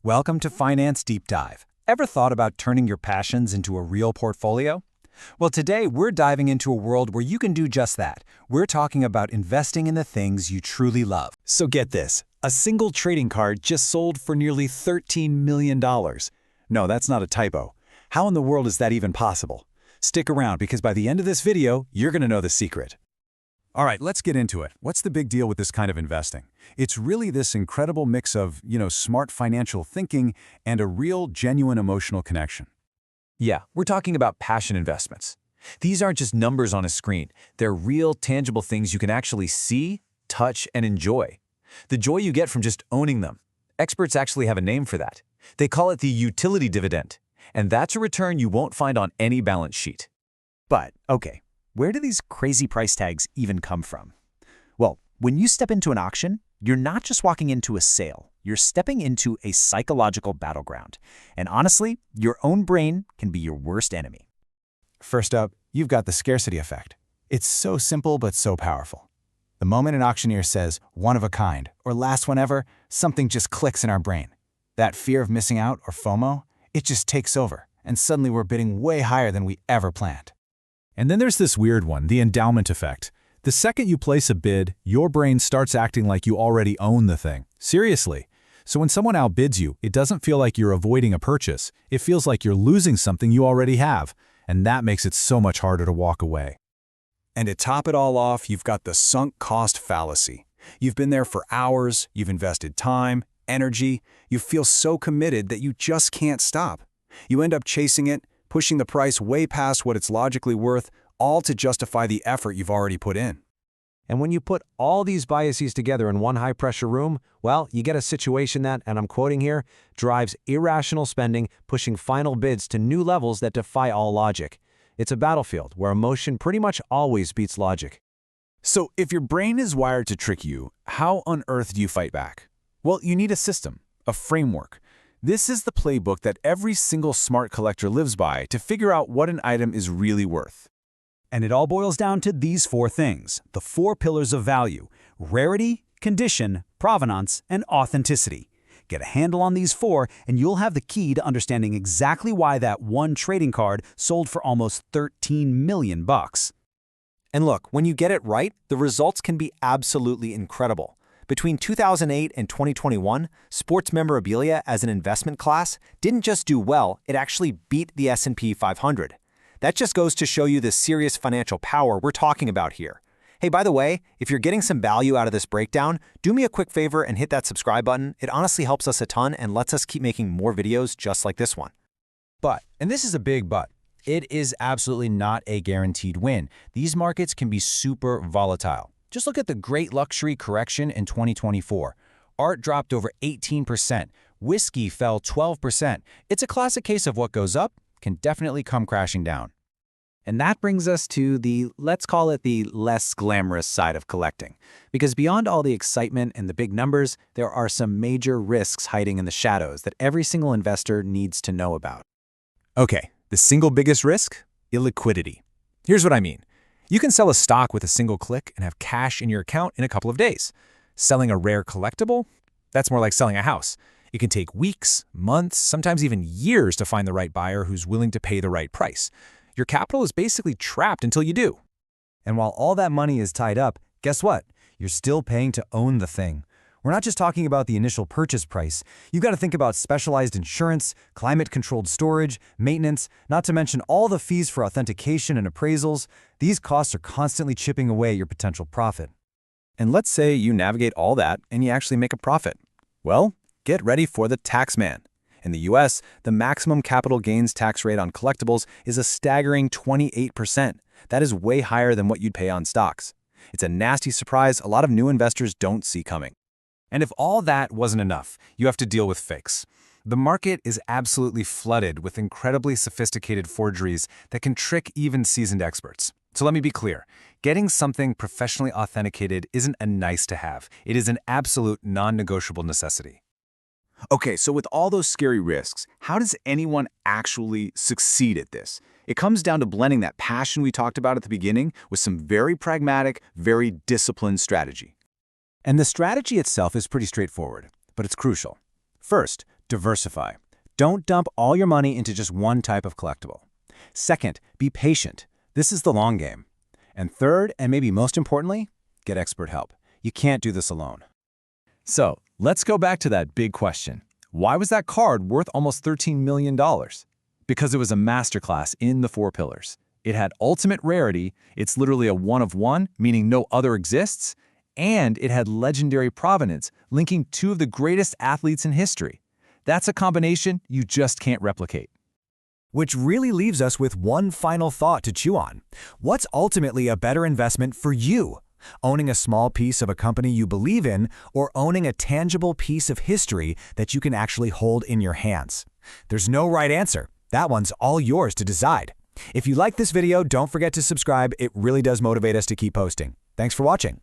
Welcome to Finance Deep Dive. Ever thought about turning your passions into a real portfolio? Well, today we're diving into a world where you can do just that. We're talking about investing in the things you truly love. So get this, a single trading card just sold for nearly $13 million. No, that's not a typo. How in the world is that even possible? Stick around because by the end of this video, you're going to know the secret. All right, let's get into it. What's the big deal with this kind of investing? It's really this incredible mix of, smart financial thinking and a real, genuine emotional connection. Yeah, we're talking about passion investments. These aren't just numbers on a screen. They're real, tangible things you can actually see, touch, and enjoy. The joy you get from just owning them. Experts actually have a name for that. They call it the utility dividend, and that's a return you won't find on any balance sheet. But, okay, where do these crazy price tags even come from? Well, when you step into an auction, you're not just walking into a sale. You're stepping into a psychological battleground. And honestly, your own brain can be your worst enemy. First up, you've got the scarcity effect. It's so simple but so powerful. The moment an auctioneer says, one of a kind, or last one ever, something just clicks in our brain. That fear of missing out, or FOMO, it just takes over, and suddenly we're bidding way higher than we ever planned. And then there's this weird one, the endowment effect. The second you place a bid, your brain starts acting like you already own the thing. Seriously. So when someone outbids you, it doesn't feel like you're avoiding a purchase. It feels like you're losing something you already have. And that makes it so much harder to walk away. And to top it all off, you've got the sunk cost fallacy. You've been there for hours, you've invested time, energy, you feel so committed that you just can't stop. You end up chasing it, pushing the price way past what it's logically worth, all to justify the effort you've already put in. And when you put all these biases together in one high-pressure room, well, you get a situation that, and I'm quoting here, drives irrational spending, pushing final bids to new levels that defy all logic. It's a battlefield where emotion pretty much always beats logic. So if your brain is wired to trick you, how on earth do you fight back? Well, you need a system, a framework. This is the playbook that every single smart collector lives by to figure out what an item is really worth. And it all boils down to these four things, the four pillars of value: rarity, condition, provenance, and authenticity. Get a handle on these four, and you'll have the key to understanding exactly why that one trading card sold for almost $13 million. And look, when you get it right, the results can be absolutely incredible. Between 2008 and 2021, sports memorabilia as an investment class didn't just do well, it actually beat the S&P 500. That just goes to show you the serious financial power we're talking about here. Hey, by the way, if you're getting some value out of this breakdown, do me a quick favor and hit that subscribe button. It honestly helps us a ton and lets us keep making more videos just like this one. But, and this is a big but, it is absolutely not a guaranteed win. These markets can be super volatile. Just look at the great luxury correction in 2024. Art dropped over 18%. Whiskey fell 12%. It's a classic case of what goes up can definitely come crashing down. And that brings us to the, let's call it the less glamorous side of collecting. Because beyond all the excitement and the big numbers, there are some major risks hiding in the shadows that every single investor needs to know about. Okay, the single biggest risk? Illiquidity. Here's what I mean. You can sell a stock with a single click and have cash in your account in a couple of days. Selling a rare collectible? That's more like selling a house. It can take weeks, months, sometimes even years to find the right buyer who's willing to pay the right price. Your capital is basically trapped until you do. And while all that money is tied up, guess what? You're still paying to own the thing. We're not just talking about the initial purchase price. You've got to think about specialized insurance, climate-controlled storage, maintenance, not to mention all the fees for authentication and appraisals. These costs are constantly chipping away at your potential profit. And let's say you navigate all that and you actually make a profit. Well, get ready for the tax man. In the US, the maximum capital gains tax rate on collectibles is a staggering 28%. That is way higher than what you'd pay on stocks. It's a nasty surprise a lot of new investors don't see coming. And if all that wasn't enough, you have to deal with fakes. The market is absolutely flooded with incredibly sophisticated forgeries that can trick even seasoned experts. So let me be clear. Getting something professionally authenticated isn't a nice to have. It is an absolute non-negotiable necessity. Okay, so with all those scary risks, how does anyone actually succeed at this? It comes down to blending that passion we talked about at the beginning with some very pragmatic, very disciplined strategy. And the strategy itself is pretty straightforward, but it's crucial. First, Diversify. Don't dump all your money into just one type of collectible. Second, be patient. This is the long game. And third, and maybe most importantly, get expert help. You can't do this alone. So, let's go back to that big question. Why was that card worth almost $13 million? Because it was a masterclass in the 4 pillars. It had ultimate rarity, it's literally a one of one, meaning no other exists, and it had legendary provenance, linking 2 of the greatest athletes in history. That's a combination you just can't replicate. Which really leaves us with one final thought to chew on. What's ultimately a better investment for you? Owning a small piece of a company you believe in, or owning a tangible piece of history that you can actually hold in your hands? There's no right answer. That one's all yours to decide. If you like this video, don't forget to subscribe. It really does motivate us to keep posting. Thanks for watching.